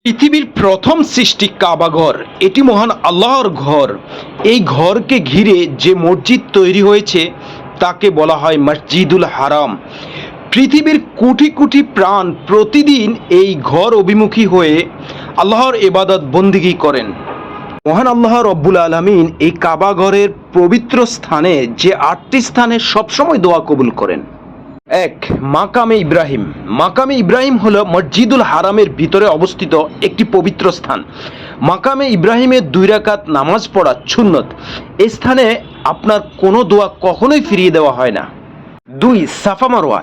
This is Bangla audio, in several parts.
পৃথিবীর প্রথম সৃষ্টি কাবাঘর, এটি মহান আল্লাহর ঘর। এই ঘরকে ঘিরে যে মসজিদ তৈরি হয়েছে তাকে বলা হয় মসজিদুল হারাম। পৃথিবীর কোটি কোটি প্রাণ প্রতিদিন এই ঘর অভিমুখী হয়ে আল্লাহর ইবাদত বন্দিগি করেন। মহান আল্লাহ রব্বুল আলামিন এই কাবা ঘরের পবিত্র স্থানে যে 8টি স্থানে সবসময় দোয়া কবুল করেন। এক, মাকামে ইব্রাহিম। মাকামে ইব্রাহিম হলো মসজিদুল হারামের ভিতরে অবস্থিত একটি পবিত্র স্থান। মাকামে ইব্রাহিমে 2 রাকাত নামাজ পড়া সুন্নত। এই স্থানে আপনার কোনো দোয়া কখনোই ফিরিয়ে দেওয়া হয় না। 2, সাফা মারওয়া।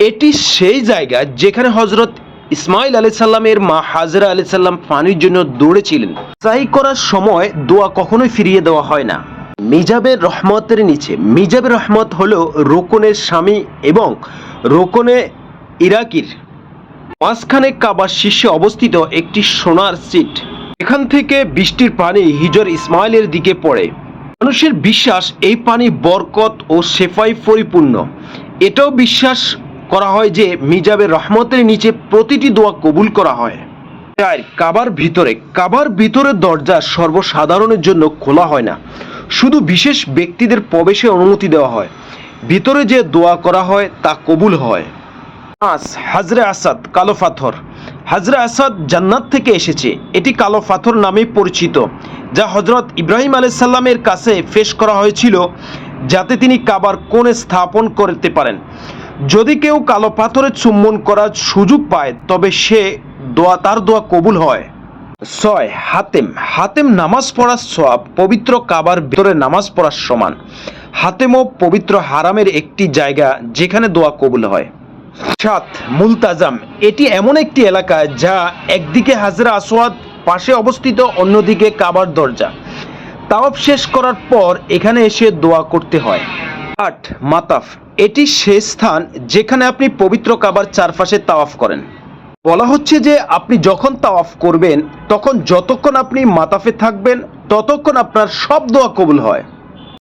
এটি সেই জায়গা যেখানে হজরত ইসমাইল আলাইহিস সালামের মা হাজরা আলাইহিস সালাম পানির জন্য দৌড়েছিলেন। সাই করার সময় দোয়া কখনোই ফিরিয়ে দেওয়া হয় না। মিজাবের রহমতের নিচে। মিজাবের রহমত হলো রোকনের স্বামী এবং রোকনে ইরাকির মাঝখানে কাবার শীর্ষে অবস্থিত একটি সোনার সিট। এখান থেকে বৃষ্টির পানি হিজর ইসমাইলের দিকে পড়ে। মানুষের বিশ্বাস এই পানি বরকত ও শেফায় পরিপূর্ণ। এটাও বিশ্বাস করা হয় যে মিজাবের রহমতের নিচে প্রতিটি দোয়া কবুল করা হয়। কাবার ভিতরে। কাবার ভিতরের দরজা সর্বসাধারণের জন্য খোলা হয় না, শুধু বিশেষ ব্যক্তিদের প্রবেশে অনুমতি দেওয়া হয়। ভিতরে যে দোয়া করা হয় তা কবুল হয়। 5, হাজরে আসাদ, কালো পাথর। হাজরে আসাদ জান্নাত থেকে এসেছে। এটি কালো পাথর নামে পরিচিত, যা হজরত ইব্রাহিম আলাইহিস সালামের কাছে পেশ করা হয়েছিল যাতে তিনি কাবার কোণে স্থাপন করতে পারেন। যদি কেউ কালো পাথরে চুম্বন করার সুযোগ পায় তবে তার দোয়া কবুল হয়। 6, হাতেম। হাতেম নামাজ পড়ার সওয়াব পবিত্র কাবার ভিতরে নামাজ পড়ার সমান। হাতেমও পবিত্র হারামের একটি জায়গা যেখানে দোয়া কবুল হয়। 7, মুলতাজাম। এটি এমন একটি এলাকা যা একদিকে হাজরা আসওয়াদ পাশে অবস্থিত, অন্যদিকে কাবার দরজা। তাওয়াফ শেষ করার পর এখানে এসে দোয়া করতে হয়। 8, মাতাফ। এটি সেই স্থান যেখানে আপনি পবিত্র কাবার চারপাশে তাওয়াফ করেন। বলা হচ্ছে যে আপনি যখন তাওয়াফ করবেন তখন যতক্ষণ আপনি মাতাফে থাকবেন ততক্ষণ আপনার সব দোয়া কবুল হয়।